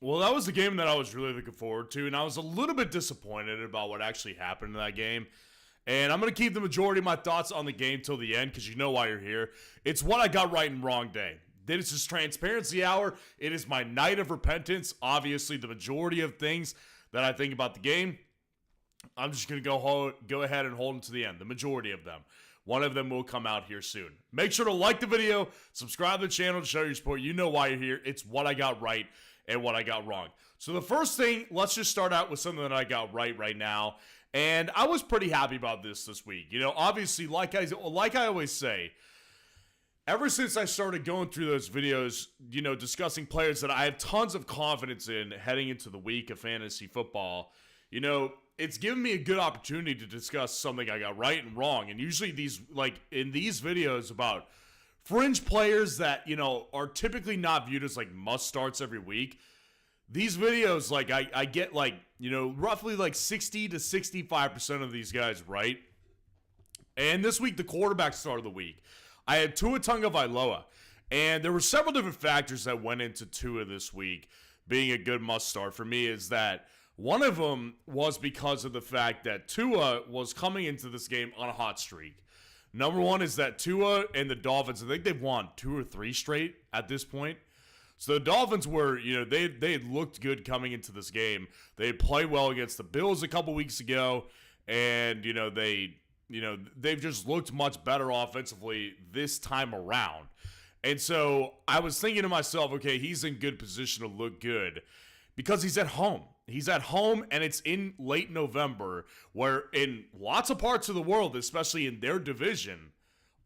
Well, that was the game that I was really looking forward to, and I was a little bit disappointed about what actually happened in that game. And I'm going to keep the majority of my thoughts on the game till the end because you know why you're here. It's what I got right and wrong day. This is Transparency Hour. It is my night of repentance. Obviously, the majority of things that I think about the game, I'm just going to go ahead and hold them to the end. The majority of them. One of them will come out here soon. Make sure to like the video, subscribe to the channel to show your support. You know why you're here. It's what I got right and what I got wrong. So the first thing, let's just start out with something that I got right now. And I was pretty happy about this week. You know, obviously, like I always say, ever since I started going through those videos, you know, discussing players that I have tons of confidence in heading into the week of fantasy football, you know, it's given me a good opportunity to discuss something I got right and wrong. And usually in these videos about fringe players that, you know, are typically not viewed as like must starts every week, these videos, like I get like, you know, roughly like 60 to 65% of these guys right. And this week, the quarterback start of the week, I had Tua Tagovailoa. And there were several different factors that went into Tua this week being a good must start for me. Is that one of them was because of the fact that Tua was coming into this game on a hot streak. Number one is that Tua and the Dolphins, I think they've won 2 or 3 straight at this point. So the Dolphins were, you know, they had looked good coming into this game. They had played well against the Bills a couple weeks ago, and they've just looked much better offensively this time around. And so I was thinking to myself, okay, he's in good position to look good because he's at home. He's at home, and it's in late November, where in lots of parts of the world, especially in their division,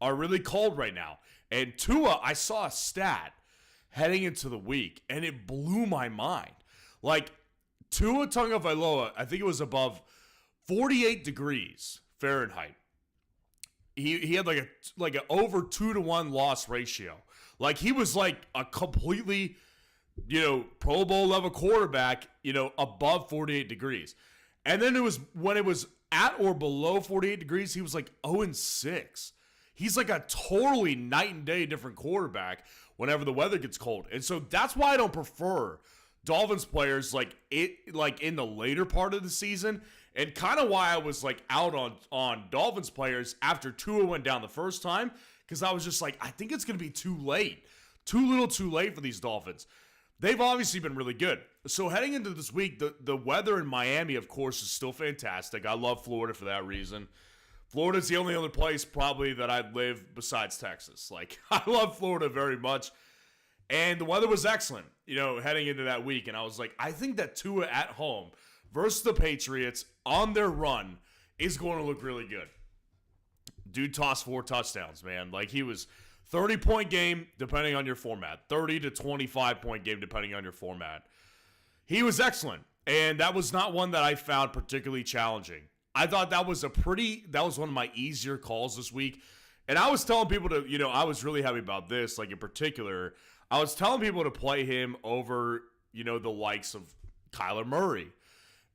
are really cold right now. And Tua, I saw a stat heading into the week, and it blew my mind. Like, Tua Tagovailoa, I think it was above 48 degrees Fahrenheit. He had like an over 2-to-1 loss ratio. Like, he was like a completely, you know, Pro Bowl level quarterback, you know, above 48 degrees. And then when it was at or below 48 degrees, he was like 0-6. He's like a totally night and day different quarterback whenever the weather gets cold. And so that's why I don't prefer Dolphins players like in the later part of the season, and kind of why I was like out on Dolphins players after Tua went down the first time, because I was just like, I think it's going to be too late. Too little too late for these Dolphins. They've obviously been really good. So heading into this week, the weather in Miami, of course, is still fantastic. I love Florida for that reason. Florida's the only other place probably that I'd live besides Texas. Like, I love Florida very much. And the weather was excellent, you know, heading into that week. And I was like, I think that Tua at home versus the Patriots on their run is going to look really good. Dude tossed 4 touchdowns, man. Like, he was 30-point game, depending on your format. 30 to 25-point game, depending on your format. He was excellent. And that was not one that I found particularly challenging. I thought that was one of my easier calls this week. And I was telling people to, you know, I was really happy about this, like in particular. I was telling people to play him over, you know, the likes of Kyler Murray.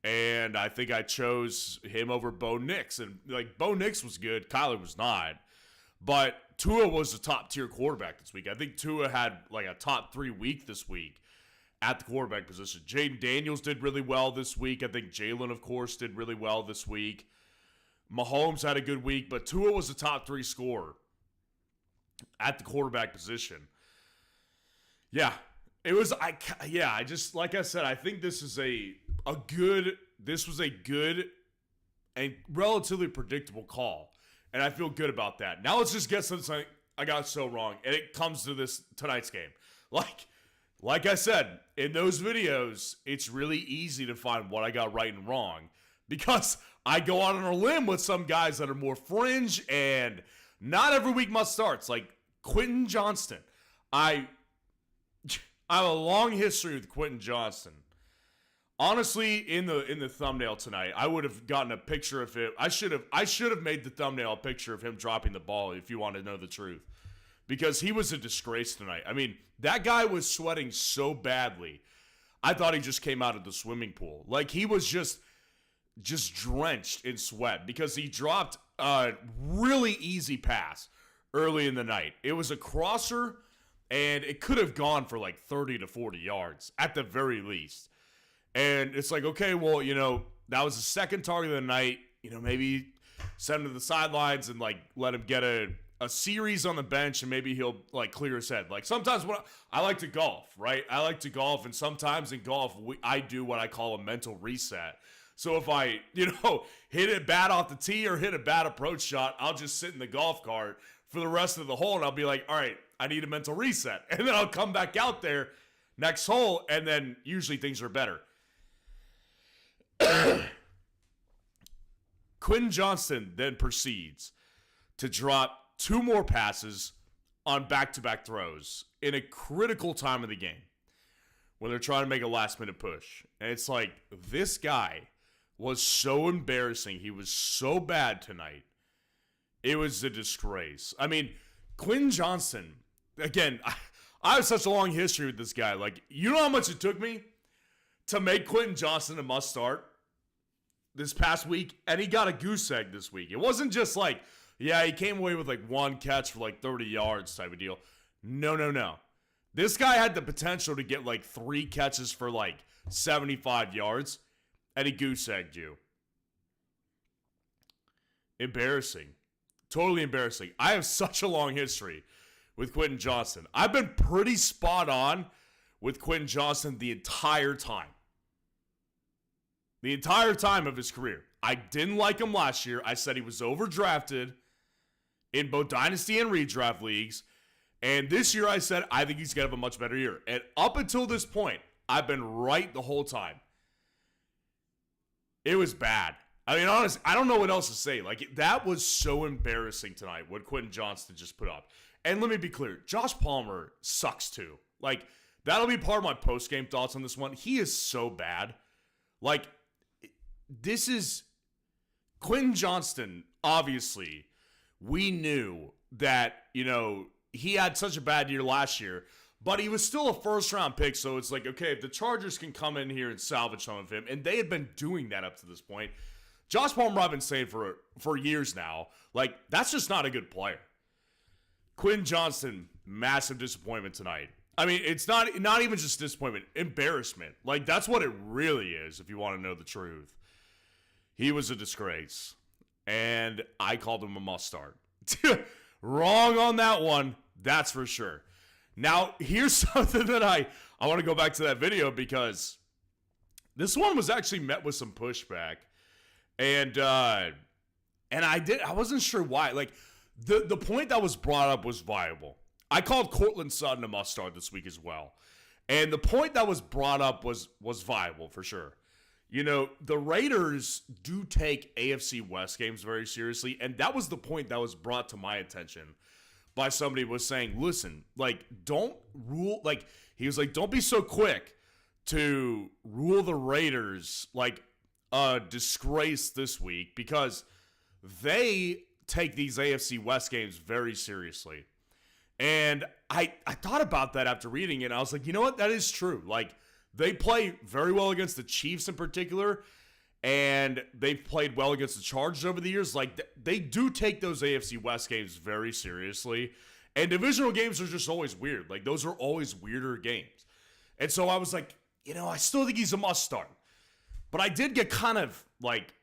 And I think I chose him over Bo Nix. And, like, Bo Nix was good. Kyler was not. But Tua was a top-tier quarterback this week. I think Tua had, like, a top 3 week this week at the quarterback position. Jaden Daniels did really well this week. I think Jalen, of course, did really well this week. Mahomes had a good week, but Tua was a top 3 scorer at the quarterback position. Yeah, it was. I just, like I said, I think this is a good and relatively predictable call, and I feel good about that. Now let's just get to something I got so wrong, and it comes to tonight's game. Like I said, in those videos, it's really easy to find what I got right and wrong because I go out on a limb with some guys that are more fringe and not every week must starts, like Quentin Johnston. I have a long history with Quentin Johnston. Honestly, in the thumbnail tonight, I would have gotten a picture of him. I should have made the thumbnail a picture of him dropping the ball if you want to know the truth. Because he was a disgrace tonight. I mean, that guy was sweating so badly. I thought he just came out of the swimming pool. Like, he was just drenched in sweat because he dropped a really easy pass early in the night. It was a crosser, and it could have gone for like 30 to 40 yards at the very least. And it's like, okay, well, that was the second target of the night. Maybe send him to the sidelines and like let him get a series on the bench, and maybe he'll like clear his head. Like sometimes when I like to golf, right? I like to golf, and sometimes in golf I do what I call a mental reset. So if I, hit it bad off the tee or hit a bad approach shot, I'll just sit in the golf cart for the rest of the hole, and I'll be like, all right, I need a mental reset. And then I'll come back out there next hole, and then usually things are better. Quentin Johnston then proceeds to drop 2 more passes on back-to-back throws in a critical time of the game when they're trying to make a last-minute push. And it's like, this guy was so embarrassing. He was so bad tonight. It was a disgrace. I mean, Quentin Johnston, again, I have such a long history with this guy. Like, you know how much it took me to make Quentin Johnston a must-start this past week? And he got a goose egg this week. It wasn't just like, yeah, he came away with like 1 catch for like 30 yards type of deal. No. This guy had the potential to get like 3 catches for like 75 yards, and he goose egged you. Embarrassing. Totally embarrassing. I have such a long history with Quentin Johnston. I've been pretty spot on with Quentin Johnston the entire time. The entire time of his career. I didn't like him last year. I said he was overdrafted in both dynasty and redraft leagues. And this year I said I think he's going to have a much better year. And up until this point, I've been right the whole time. It was bad. I mean, honestly, I don't know what else to say. Like, that was so embarrassing tonight, what Quentin Johnston just put up. And let me be clear, Josh Palmer sucks too. Like, that'll be part of my post-game thoughts on this one. He is so bad. Like, this is Quentin Johnston, obviously, we knew that, he had such a bad year last year, but he was still a first-round pick, so it's like, okay, if the Chargers can come in here and salvage some of him, and they had been doing that up to this point. Josh Palmer, I've been saying for years now, like, that's just not a good player. Quentin Johnston, massive disappointment tonight. I mean, it's not even just disappointment, embarrassment. Like, that's what it really is, if you want to know the truth. He was a disgrace, and I called him a must-start. Wrong on that one, that's for sure. Now, here's something that I want to go back to that video, because this one was actually met with some pushback. And I wasn't sure why. Like, the point that was brought up was viable. I called Courtland Sutton a must-start this week as well. And the point that was brought up was viable for sure. The Raiders do take AFC West games very seriously, and that was the point that was brought to my attention by somebody was saying, listen, like, don't rule, like, he was like, don't be so quick to rule the Raiders like a disgrace this week, because they take these AFC West games very seriously. And I thought about that after reading it, and I was like, you know what, that is true. Like, they play very well against the Chiefs in particular, and they've played well against the Chargers over the years. Like, they do take those AFC West games very seriously, and divisional games are just always weird. Like, those are always weirder games. And so I was like, I still think he's a must-start. But I did get kind of, like,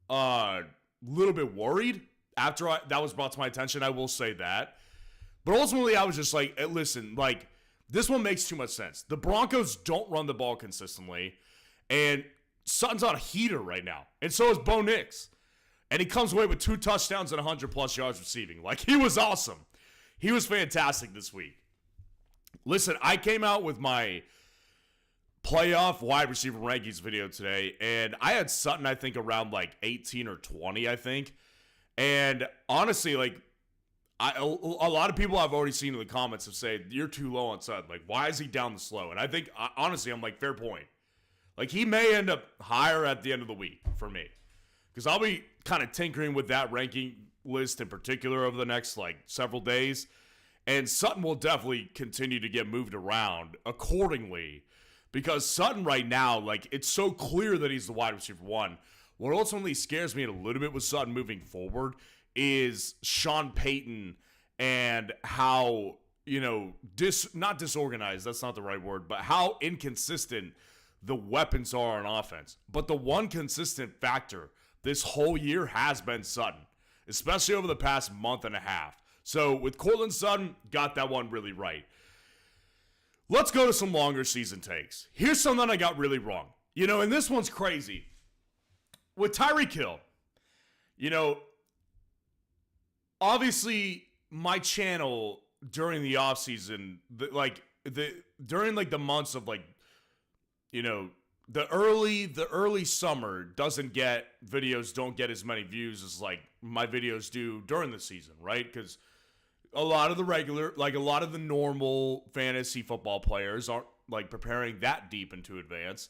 a little bit worried after that was brought to my attention. I will say that. But ultimately, I was just like, hey, listen, like, this one makes too much sense. The Broncos don't run the ball consistently, and Sutton's on a heater right now, and so is Bo Nix. And he comes away with 2 touchdowns and 100-plus yards receiving. Like, he was awesome. He was fantastic this week. Listen, I came out with my playoff wide receiver rankings video today, and I had Sutton, I think, around, like, 18 or 20, I think. And honestly, like, a lot of people I've already seen in the comments have said, you're too low on Sutton. Like, why is he down the slow? And I think, honestly, I'm like, fair point. Like, he may end up higher at the end of the week for me. Because I'll be kind of tinkering with that ranking list in particular over the next, like, several days. And Sutton will definitely continue to get moved around accordingly. Because Sutton right now, like, it's so clear that he's the wide receiver one. What ultimately scares me a little bit with Sutton moving forward is Sean Payton and how not disorganized, that's not the right word, but how inconsistent the weapons are on offense. But the one consistent factor this whole year has been Sutton, especially over the past month and a half. So with Courtland Sutton, got that one really right. Let's go to some longer season takes. Here's something I got really wrong. And this one's crazy. With Tyreek Hill, obviously my channel during the offseason, during the months of the early summer videos don't get as many views as my videos do during the season, right? Because a lot of the normal fantasy football players aren't preparing that deep into advance.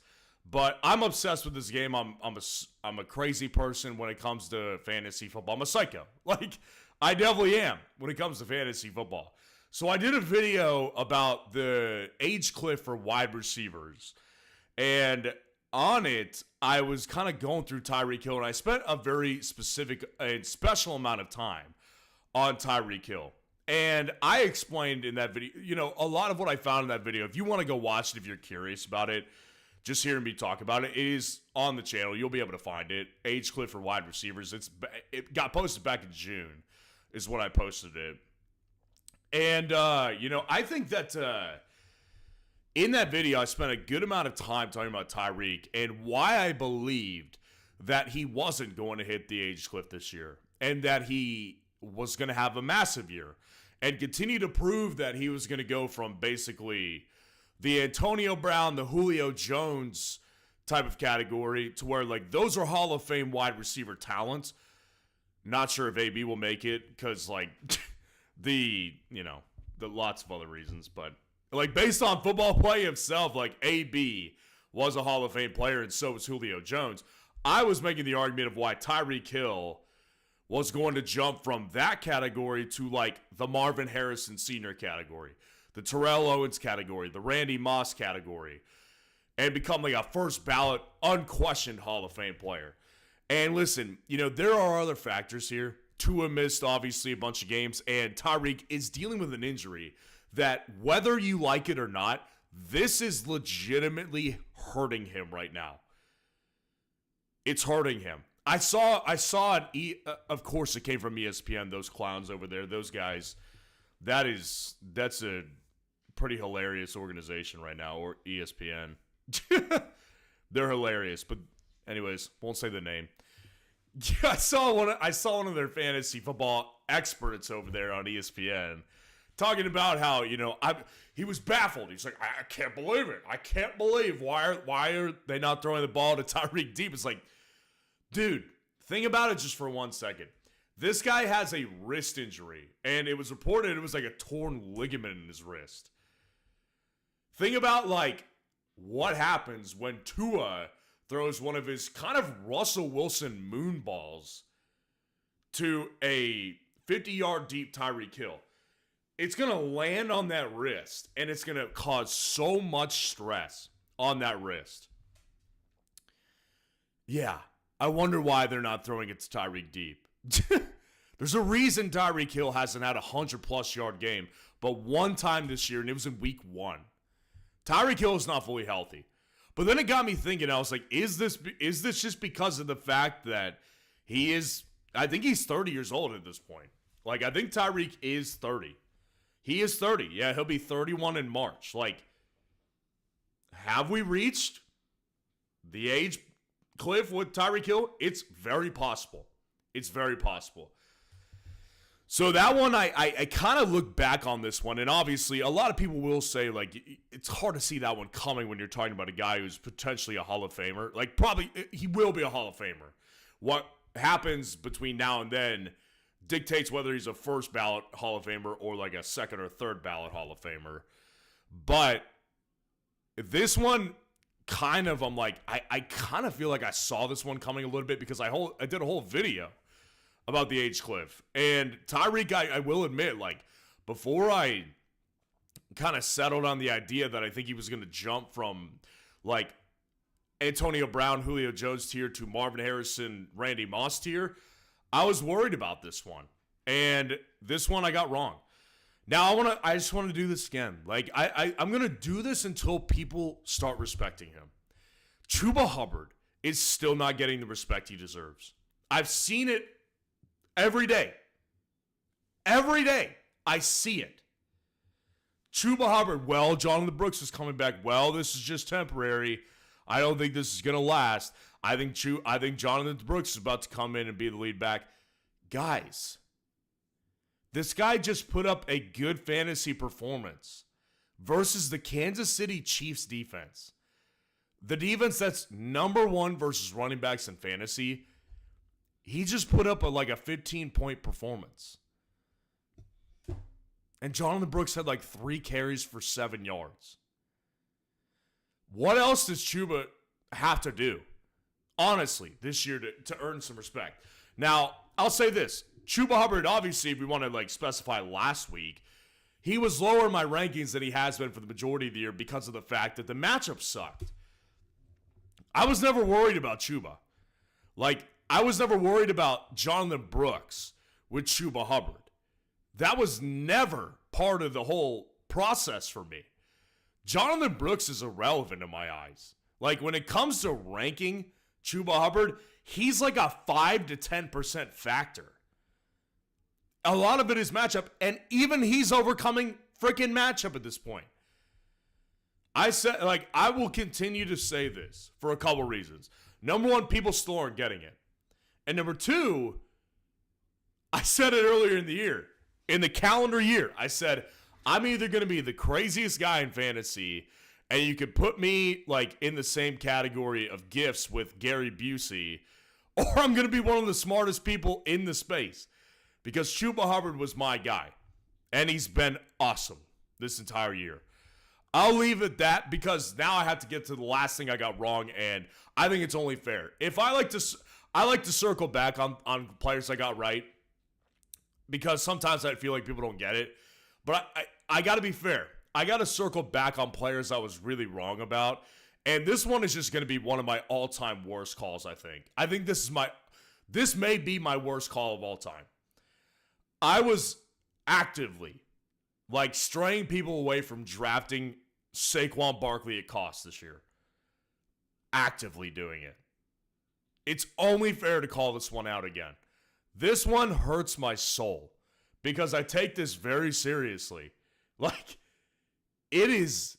But I'm obsessed with this game. I'm a crazy person when it comes to fantasy football. I'm a psycho. I definitely am when it comes to fantasy football. So I did a video about the age cliff for wide receivers. And on it, I was kind of going through Tyreek Hill, and I spent a very specific and special amount of time on Tyreek Hill. And I explained in that video, a lot of what I found in that video. If you want to go watch it, if you're curious about it, just hearing me talk about it is on the channel. You'll be able to find it. Age cliff for wide receivers. It got posted back in June is when I posted it. And, I think that in that video, I spent a good amount of time talking about Tyreek and why I believed that he wasn't going to hit the age cliff this year and that he was going to have a massive year and continue to prove that he was going to go from basically the Antonio Brown, the Julio Jones type of category to where those are Hall of Fame wide receiver talents. Not sure if AB will make it because the lots of other reasons, but based on football play himself, AB was a Hall of Fame player and so was Julio Jones. I was making the argument of why Tyreek Hill was going to jump from that category to the Marvin Harrison Sr. category, the Terrell Owens category, the Randy Moss category, and become a first ballot, unquestioned Hall of Fame player. And listen, there are other factors here. Tua missed, obviously, a bunch of games, and Tyreek is dealing with an injury that, whether you like it or not, this is legitimately hurting him right now. It's hurting him. I saw it. Of course, it came from ESPN. Those clowns over there, those guys. That's a pretty hilarious organization right now, or ESPN. They're hilarious, but anyways, won't say the name. Yeah, I saw one of their fantasy football experts over there on ESPN talking about how he was baffled. He's like, I can't believe it. I can't believe why are they not throwing the ball to Tyreek deep? It's dude, think about it just for 1 second. This guy has a wrist injury, and it was reported it was a torn ligament in his wrist. Think about what happens when Tua throws one of his kind of Russell Wilson moon balls to a 50-yard deep Tyreek Hill. It's going to land on that wrist, and it's going to cause so much stress on that wrist. Yeah, I wonder why they're not throwing it to Tyreek deep. There's a reason Tyreek Hill hasn't had a 100-plus yard game, but one time this year, and it was in week 1. Tyreek Hill is not fully healthy. But then it got me thinking, I was like, is this just because of the fact that I think he's 30 years old at this point. I think Tyreek is 30. He is 30. Yeah, he'll be 31 in March. Have we reached the age cliff with Tyreek Hill? It's very possible. It's very possible. So that one, I kind of look back on this one, and obviously a lot of people will say, it's hard to see that one coming when you're talking about a guy who's potentially a Hall of Famer. Probably, he will be a Hall of Famer. What happens between now and then dictates whether he's a first ballot Hall of Famer or a second or third ballot Hall of Famer. But this one, kind of, I kind of feel like I saw this one coming a little bit because I did a whole video about the age cliff. And Tyreek, I will admit, before I kind of settled on the idea that I think he was going to jump from, Antonio Brown, Julio Jones tier to Marvin Harrison, Randy Moss tier, I was worried about this one. And this one I got wrong. Now I just want to do this again. Like I'm gonna do this until people start respecting him. Chuba Hubbard is still not getting the respect he deserves. I've seen it every day. Every day I see it. Chuba Hubbard, well, Jonathan Brooks is coming back. Well, this is just temporary. I don't think this is gonna last. I think Jonathan Brooks is about to come in and be the lead back. Guys, this guy just put up a good fantasy performance versus the Kansas City Chiefs defense. The defense that's number one versus running backs in fantasy. He just put up a 15-point performance. And Jonathan Brooks had 3 carries for 7 yards. What else does Chuba have to do, honestly, this year to earn some respect? Now, I'll say this. Chuba Hubbard, obviously, if we want to specify last week, he was lower in my rankings than he has been for the majority of the year because of the fact that the matchup sucked. I was never worried about Chuba. I was never worried about Jonathan Brooks with Chuba Hubbard. That was never part of the whole process for me. Jonathan Brooks is irrelevant in my eyes. When it comes to ranking Chuba Hubbard, he's a 5 to 10% factor. A lot of it is matchup, and even he's overcoming freaking matchup at this point. I said, I will continue to say this for a couple reasons. Number one, people still aren't getting it. And number two, I said it earlier in the year. In the calendar year, I said, I'm either going to be the craziest guy in fantasy, and you could put me in the same category of gifts with Gary Busey, or I'm going to be one of the smartest people in the space. Because Chuba Hubbard was my guy, and he's been awesome this entire year. I'll leave it at that because now I have to get to the last thing I got wrong, and I think it's only fair. If I like to circle back on players I got right, because sometimes I feel like people don't get it. But I got to be fair. I got to circle back on players I was really wrong about. And this one is just going to be one of my all-time worst calls, I think. I think this may be my worst call of all time. I was actively, straying people away from drafting Saquon Barkley at cost this year. Actively doing it. It's only fair to call this one out again. This one hurts my soul because I take this very seriously. It is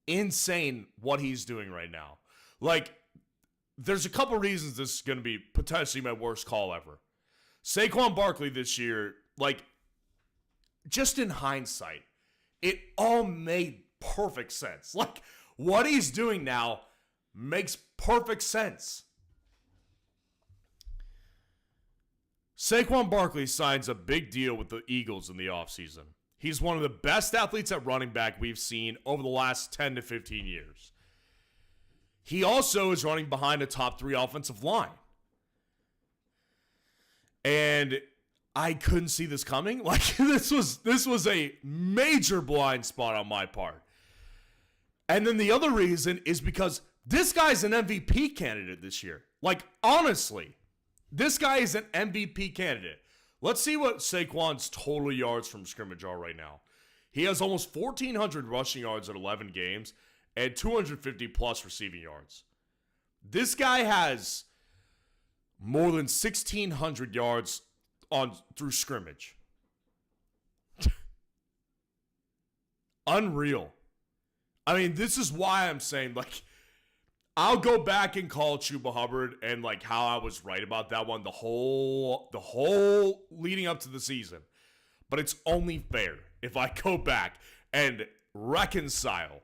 insane what he's doing right now. There's a couple reasons this is going to be potentially my worst call ever. Saquon Barkley this year, just in hindsight, it all made perfect sense. What he's doing now makes perfect sense. Saquon Barkley signs a big deal with the Eagles in the offseason. He's one of the best athletes at running back we've seen over the last 10 to 15 years. He also is running behind a top 3 offensive line. And I couldn't see this coming. This was a major blind spot on my part. And then the other reason is because this guy's an MVP candidate this year. Honestly. This guy is an MVP candidate. Let's see what Saquon's total yards from scrimmage are right now. He has almost 1,400 rushing yards in 11 games and 250 plus receiving yards. This guy has more than 1,600 yards through scrimmage. Unreal. I mean, this is why I'm saying, I'll go back and call Chuba Hubbard and how I was right about that one the whole leading up to the season. But it's only fair if I go back and reconcile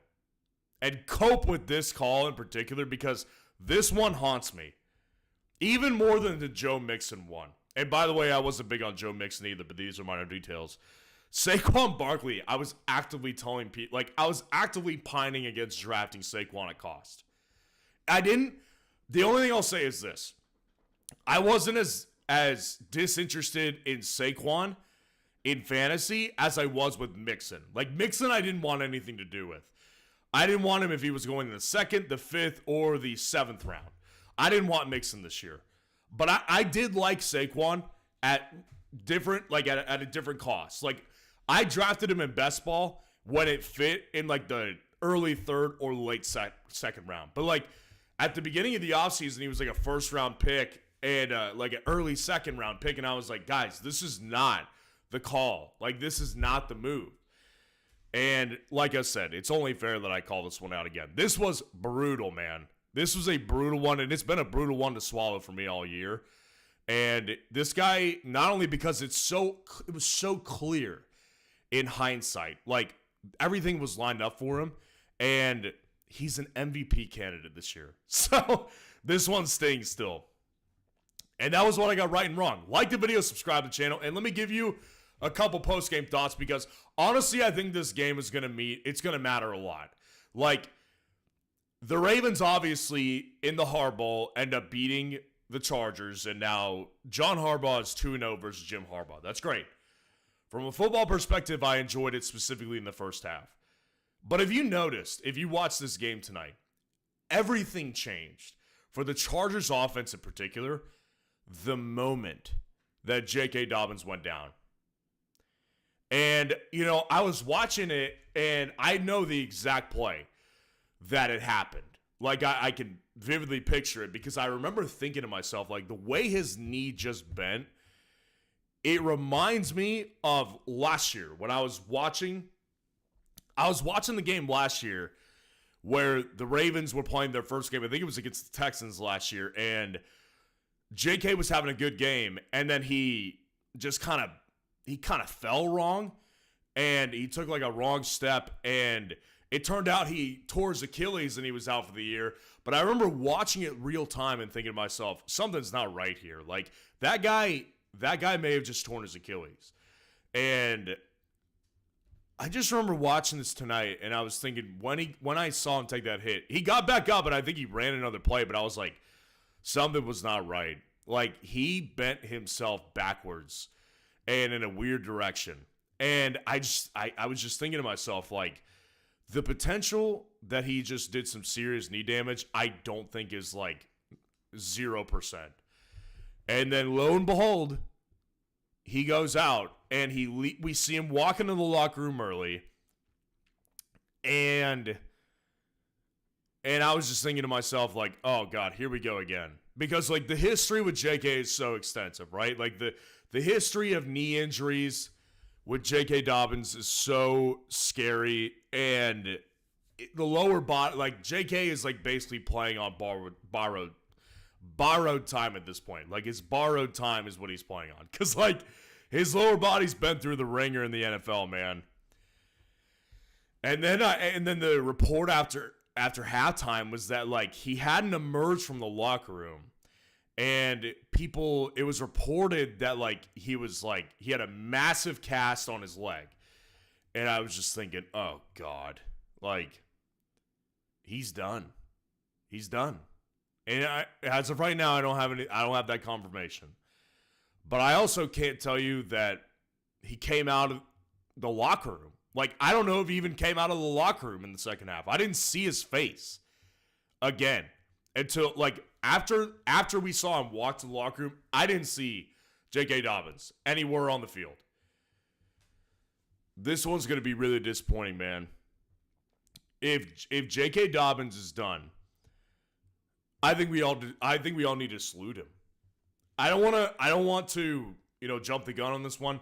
and cope with this call in particular because this one haunts me. Even more than the Joe Mixon one. And by the way, I wasn't big on Joe Mixon either, but these are minor details. Saquon Barkley, I was actively telling people, I was actively pining against drafting Saquon at cost. The only thing I'll say is this. I wasn't as disinterested in Saquon in fantasy as I was with Mixon. Mixon I didn't want anything to do with. I didn't want him if he was going in the 2nd, the 5th, or the 7th round. I didn't want Mixon this year. But I did like Saquon at different, at a different cost. I drafted him in best ball when it fit in like the early third or late second round. But like at the beginning of the offseason, he was like a first round pick and like an early second round pick. And I was like, guys, this is not the call. Like, this is not the move. And like I said, it's only fair that I call this one out again. This was brutal, man. This was a brutal one, and it's been a brutal one to swallow for me all year. And this guy, not only because it was so clear in hindsight, like everything was lined up for him, and he's an MVP candidate this year. So this one stings still. And that was what I got right and wrong. Like the video, subscribe to the channel, and let me give you a couple post-game thoughts because honestly, I think this game is going to matter a lot. Like, the Ravens obviously in the Harbaugh end up beating the Chargers, and now John Harbaugh is 2-0 versus Jim Harbaugh. That's great. From a football perspective, I enjoyed it specifically in the first half. But if you noticed, if you watched this game tonight, everything changed. For the Chargers offense in particular, the moment that J.K. Dobbins went down. And, you know, I was watching it, and I know the exact play that it happened. Like, I can vividly picture it because I remember thinking to myself, like, the way his knee just bent, it reminds me of last year when I was watching the game last year where the Ravens were playing their first game. I think it was against the Texans last year, and J.K. was having a good game, and then he just kind of fell wrong, and he took like a wrong step, and it turned out he tore his Achilles and he was out for the year. But I remember watching it real time and thinking to myself, something's not right here. Like, that guy may have just torn his Achilles. And I just remember watching this tonight, and I was thinking, when I saw him take that hit, he got back up, and I think he ran another play, but I was like, something was not right. Like, he bent himself backwards and in a weird direction. And I was just thinking to myself, like, the potential that he just did some serious knee damage, I don't think is like 0%. And then lo and behold, he goes out and we see him walk into the locker room early. And I was just thinking to myself, like, oh God, here we go again. Because like the history with JK is so extensive, right? Like the history of knee injuries with J.K. Dobbins is so scary, and the lower body, like J.K. is like basically playing on borrowed time at this point. Like, his borrowed time is what he's playing on, because like his lower body's been through the ringer in the NFL, man. And then the report after halftime was that like he hadn't emerged from the locker room. And it was reported that like he had a massive cast on his leg. And I was just thinking, oh God, like, he's done. He's done. And as of right now, I don't have that confirmation. But I also can't tell you that he came out of the locker room. Like, I don't know if he even came out of the locker room in the second half. I didn't see his face again until like after we saw him walk to the locker room. I didn't see J.K. Dobbins anywhere on the field. This one's going to be really disappointing, man. If J.K. Dobbins is done, I think we all need to salute him. I don't want to, jump the gun on this one,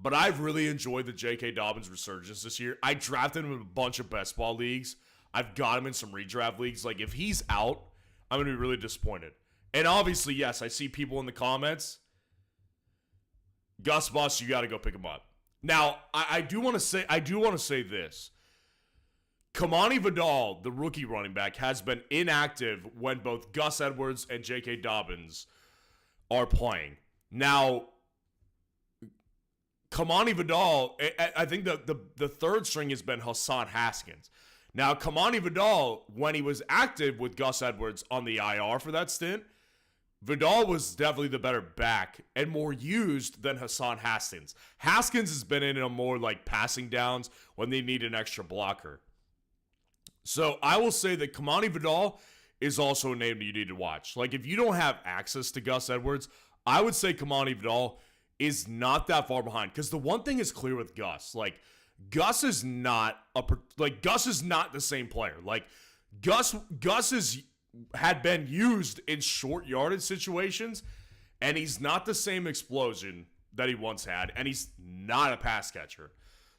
but I've really enjoyed the J.K. Dobbins resurgence this year. I drafted him in a bunch of best ball leagues. I've got him in some redraft leagues. Like, if he's out, I'm going to be really disappointed. And obviously, yes, I see people in the comments, Gus Bus, you got to go pick him up. Now, I do want to say this. Kamani Vidal, the rookie running back, has been inactive when both Gus Edwards and J.K. Dobbins are playing. Now, Kamani Vidal, I think the third string has been Hassan Haskins. Now, Kamani Vidal, when he was active with Gus Edwards on the IR for that stint, Vidal was definitely the better back and more used than Hassan Haskins. Haskins has been in a more like passing downs when they need an extra blocker. So I will say that Kamani Vidal is also a name that you need to watch. Like, if you don't have access to Gus Edwards, I would say Kamani Vidal is not that far behind. Because the one thing is clear with Gus. Like, Gus is not the same player. Like, Gus had been used in short yardage situations, and he's not the same explosion that he once had, and he's not a pass catcher.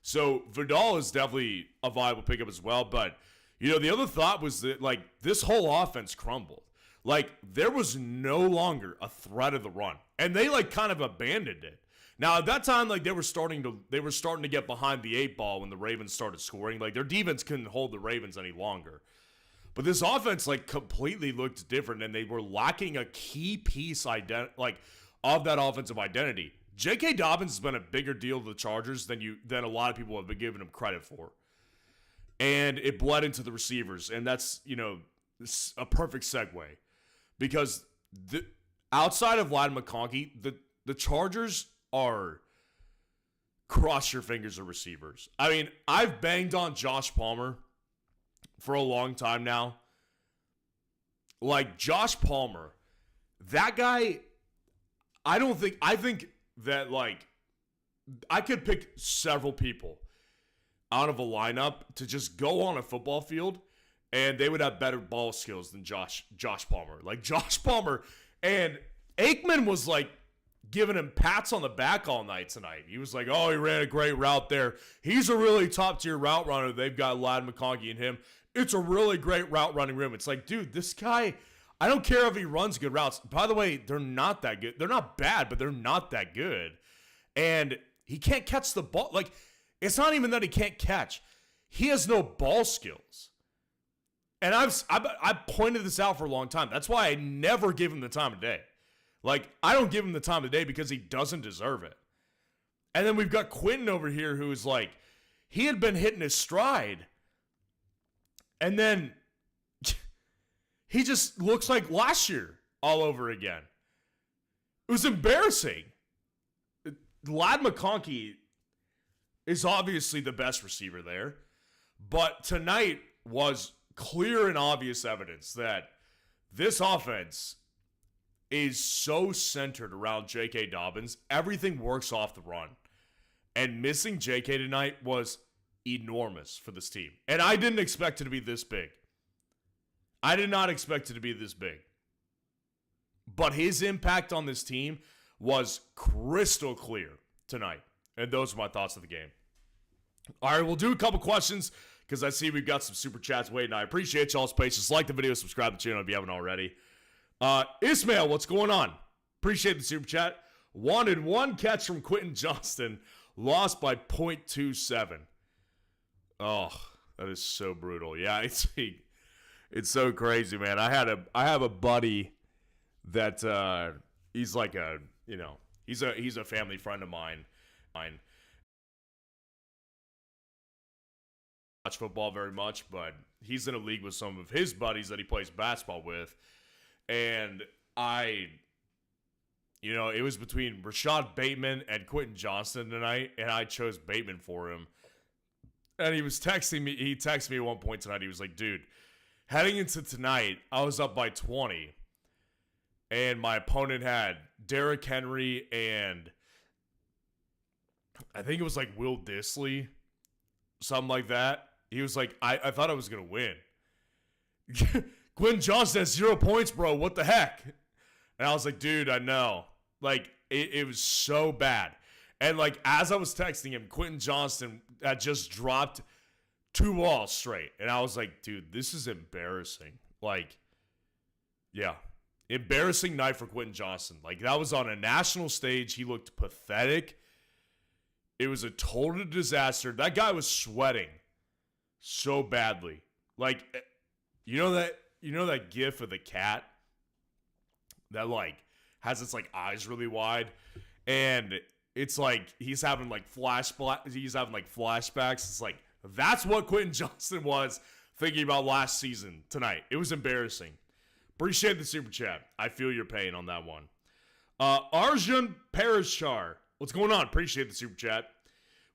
So Vidal is definitely a viable pickup as well. But, the other thought was that, like, this whole offense crumbled. Like, there was no longer a threat of the run. And they, like, kind of abandoned it. Now, at that time, like, they were starting to get behind the 8 ball when the Ravens started scoring. Like, their defense couldn't hold the Ravens any longer. But this offense, like, completely looked different, and they were lacking a key piece of that offensive identity. J.K. Dobbins has been a bigger deal to the Chargers than a lot of people have been giving him credit for. And it bled into the receivers, and that's, a perfect segue. Because outside of Ladd McConkey, the Chargers are cross your fingers of receivers. I mean, I've banged on Josh Palmer for a long time now. Like, Josh Palmer, that guy, I think that, like, I could pick several people out of a lineup to just go on a football field, and they would have better ball skills than Josh Palmer. Like, Josh Palmer, and Aikman was, like, giving him pats on the back all night tonight. He was like, oh, he ran a great route there. He's a really top-tier route runner. They've got Ladd McConkey and him. It's a really great route running room. It's like, dude, this guy, I don't care if he runs good routes. By the way, they're not that good. They're not bad, but they're not that good. And he can't catch the ball. Like, it's not even that he can't catch. He has no ball skills. And I've pointed this out for a long time. That's why I never give him the time of day. Like, I don't give him the time of day because he doesn't deserve it. And then we've got Quentin over here who is like, he had been hitting his stride. And then he just looks like last year all over again. It was embarrassing. Ladd McConkey is obviously the best receiver there. But tonight was clear and obvious evidence that this offense is so centered around J.K. Dobbins. Everything works off the run. And missing J.K. tonight was enormous for this team. And I didn't expect it to be this big. I did not expect it to be this big. But his impact on this team was crystal clear tonight. And those are my thoughts of the game. All right, we'll do a couple questions because I see we've got some super chats waiting. I appreciate y'all's patience. Like the video, subscribe to the channel if you haven't already. Ismail, what's going on? Appreciate the super chat. Wanted one catch from Quentin Johnston. Lost by .27. Oh, that is so brutal. Yeah, it's so crazy, man. I have a buddy that he's like he's a family friend of mine. Watch football very much, but he's in a league with some of his buddies that he plays basketball with. And it was between Rashad Bateman and Quentin Johnston tonight, and I chose Bateman for him. And he was texting me. He texted me at one point tonight. He was like, dude, heading into tonight, I was up by 20, and my opponent had Derrick Henry and I think it was like Will Dissly, something like that. He was like, I thought I was going to win. Quentin Johnston has 0 points, bro. What the heck? And I was like, dude, I know. Like, it was so bad. And, like, as I was texting him, Quentin Johnston had just dropped 2 balls straight. And I was like, dude, this is embarrassing. Like, yeah. Embarrassing night for Quentin Johnston. Like, that was on a national stage. He looked pathetic. It was a total disaster. That guy was sweating so badly. Like, you know that gif of the cat that, like, has its, like, eyes really wide, and it's like he's having flashbacks. It's like, that's what Quentin Johnston was thinking about last season tonight. It was embarrassing. Appreciate the super chat. I feel your pain on that one. Arjun Parashar, what's going on? Appreciate the super chat.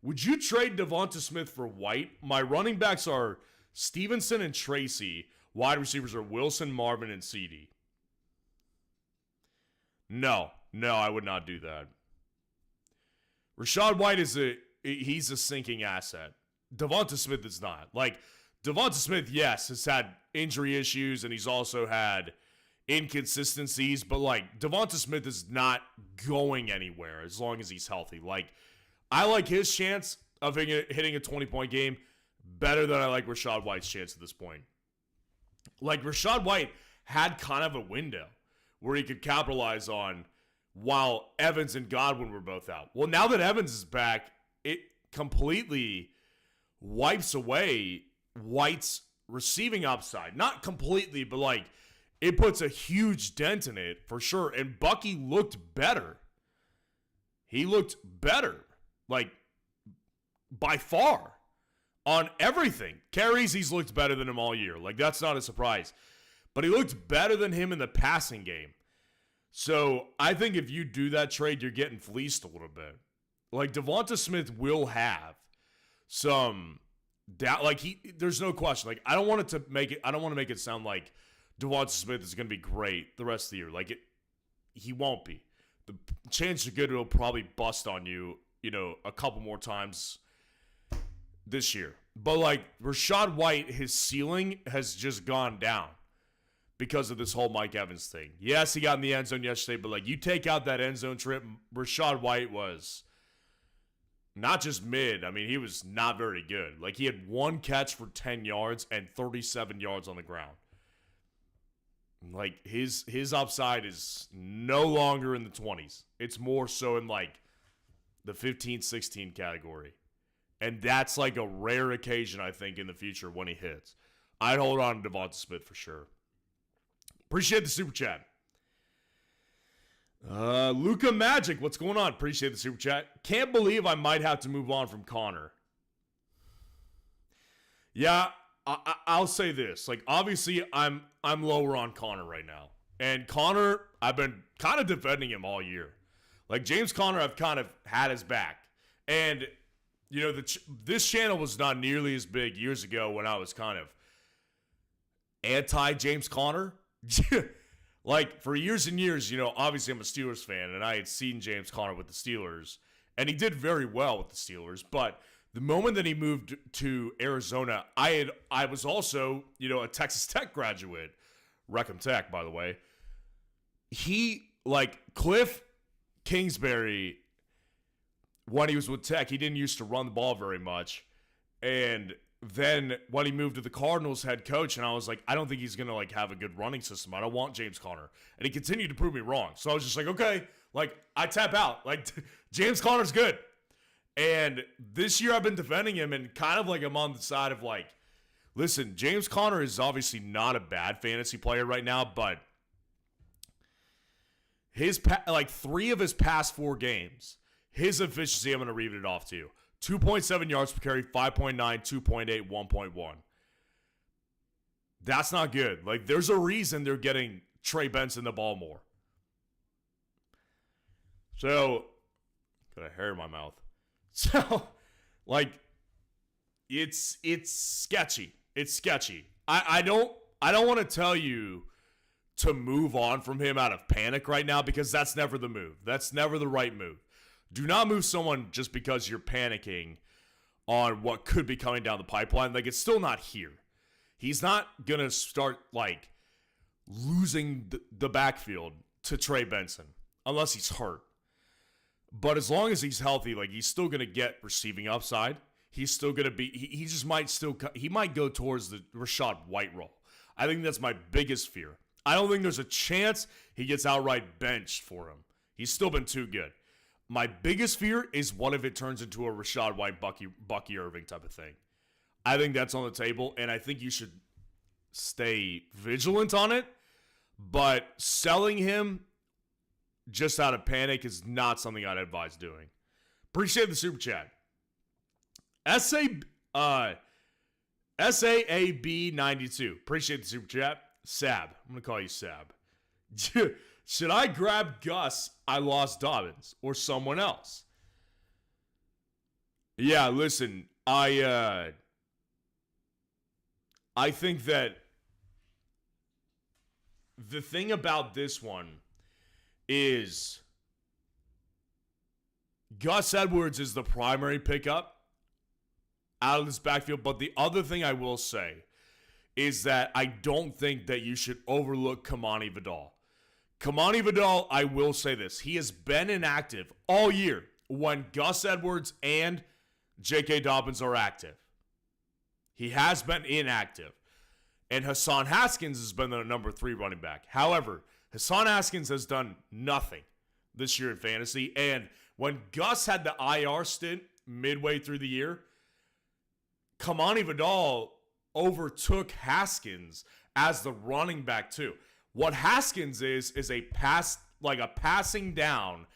Would you trade Devonta Smith for White? My running backs are Stevenson and Tracy. Wide receivers are Wilson, Marvin, and CD. No, I would not do that. Rachaad White he's a sinking asset. Devonta Smith is not. Like, Devonta Smith, yes, has had injury issues and he's also had inconsistencies, but like Devonta Smith is not going anywhere as long as he's healthy. Like, I like his chance of hitting a 20-point game better than I like Rachaad White's chance at this point. Like, Rachaad White had kind of a window where he could capitalize on while Evans and Godwin were both out. Well, now that Evans is back, it completely wipes away White's receiving upside. Not completely, but like, it puts a huge dent in it for sure. And Bucky looked better. He looked better. Like, by far. On everything. Carries, he's looked better than him all year. Like, that's not a surprise. But he looked better than him in the passing game. So, I think if you do that trade, you're getting fleeced a little bit. Like, Devonta Smith will have some doubt. Like, there's no question. Like, I don't want to make it sound like Devonta Smith is going to be great the rest of the year. Like, he won't be. The chances are good he'll probably bust on you, a couple more times this year. But, like, Rachaad White, his ceiling has just gone down because of this whole Mike Evans thing. Yes, he got in the end zone yesterday, but, like, you take out that end zone trip, Rachaad White was not just mid. I mean, he was not very good. Like, he had one catch for 10 yards and 37 yards on the ground. Like, his upside is no longer in the 20s. It's more so in, like, the 15, 16 category. And that's, like, a rare occasion, I think, in the future when he hits. I'd hold on to Devonta Smith for sure. Appreciate the super chat. Luca Magic, what's going on? Appreciate the super chat. Can't believe I might have to move on from Connor. Yeah, I'll say this. Like, obviously, I'm lower on Connor right now. And Connor, I've been kind of defending him all year. Like, James Conner, I've kind of had his back. And, this channel was not nearly as big years ago when I was kind of anti-James Conner. Like, for years and years, obviously I'm a Steelers fan, and I had seen James Conner with the Steelers, and he did very well with the Steelers, but the moment that he moved to Arizona, I was also, a Texas Tech graduate, Wreckham Tech, by the way. He, like, Cliff Kingsbury, when he was with Tech, he didn't used to run the ball very much, and then when he moved to the Cardinals head coach, and I was like, I don't think he's going to, like, have a good running system. I don't want James Conner. And he continued to prove me wrong. So I was just like, okay, like, I tap out. Like, James Conner's good. And this year I've been defending him, and kind of like I'm on the side of, like, listen, James Conner is obviously not a bad fantasy player right now, but his, 3 of his past 4 games, his efficiency, I'm going to read it off to you. 2.7 yards per carry, 5.9, 2.8, 1.1. That's not good. Like, there's a reason they're getting Trey Benson the ball more. So, got a hair in my mouth. So, like, it's sketchy. It's sketchy. I don't want to tell you to move on from him out of panic right now, because that's never the move. That's never the right move. Do not move someone just because you're panicking on what could be coming down the pipeline. Like, it's still not here. He's not going to start, like, losing the backfield to Trey Benson unless he's hurt. But as long as he's healthy, like, he's still going to get receiving upside. He's still going to be, he just might still, he might go towards the Rachaad White role. I think that's my biggest fear. I don't think there's a chance he gets outright benched for him. He's still been too good. My biggest fear is what if it turns into a Rachaad White, Bucky Irving type of thing. I think that's on the table, and I think you should stay vigilant on it. But selling him just out of panic is not something I'd advise doing. Appreciate the super chat. SAAB92. Appreciate the super chat. Sab. I'm going to call you Sab. Should I grab Gus? I lost Dobbins or someone else. Yeah, listen, I think that the thing about this one is Gus Edwards is the primary pickup out of this backfield. But the other thing I will say is that I don't think that you should overlook Kamani Vidal. Kamani Vidal, I will say this. He has been inactive all year when Gus Edwards and J.K. Dobbins are active. He has been inactive. And Hassan Haskins has been the number 3 running back. However, Hassan Haskins has done nothing this year in fantasy. And when Gus had the IR stint midway through the year, Kamani Vidal overtook Haskins as the running back too. What Haskins is a passing down,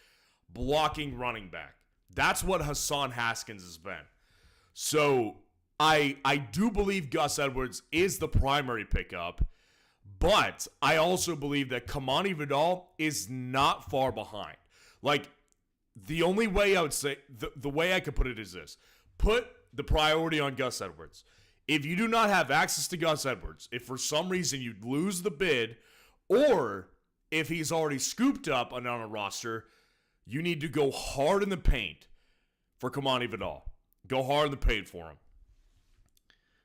blocking running back. That's what Hassan Haskins has been. So I do believe Gus Edwards is the primary pickup, but I also believe that Kamani Vidal is not far behind. Like, the only way I would say, the way I could put it is this. Put the priority on Gus Edwards. If you do not have access to Gus Edwards, if for some reason you lose the bid, or if he's already scooped up and on a roster, you need to go hard in the paint for Kamani Vidal. Go hard in the paint for him.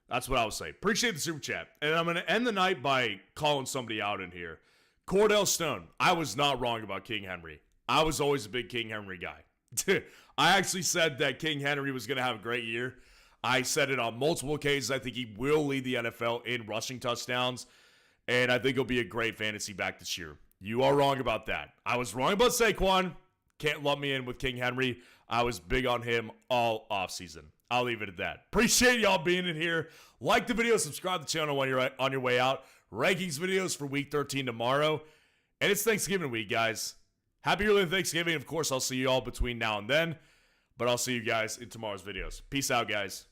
That's what I would say. Appreciate the super chat. And I'm going to end the night by calling somebody out in here. Cordell Stone. I was not wrong about King Henry. I was always a big King Henry guy. I actually said that King Henry was going to have a great year. I said it on multiple occasions. I think he will lead the NFL in rushing touchdowns. And I think he'll be a great fantasy back this year. You are wrong about that. I was wrong about Saquon. Can't lump me in with King Henry. I was big on him all offseason. I'll leave it at that. Appreciate y'all being in here. Like the video, subscribe to the channel when you're on your way out. Rankings videos for week 13 tomorrow. And it's Thanksgiving week, guys. Happy early Thanksgiving. Of course, I'll see you all between now and then. But I'll see you guys in tomorrow's videos. Peace out, guys.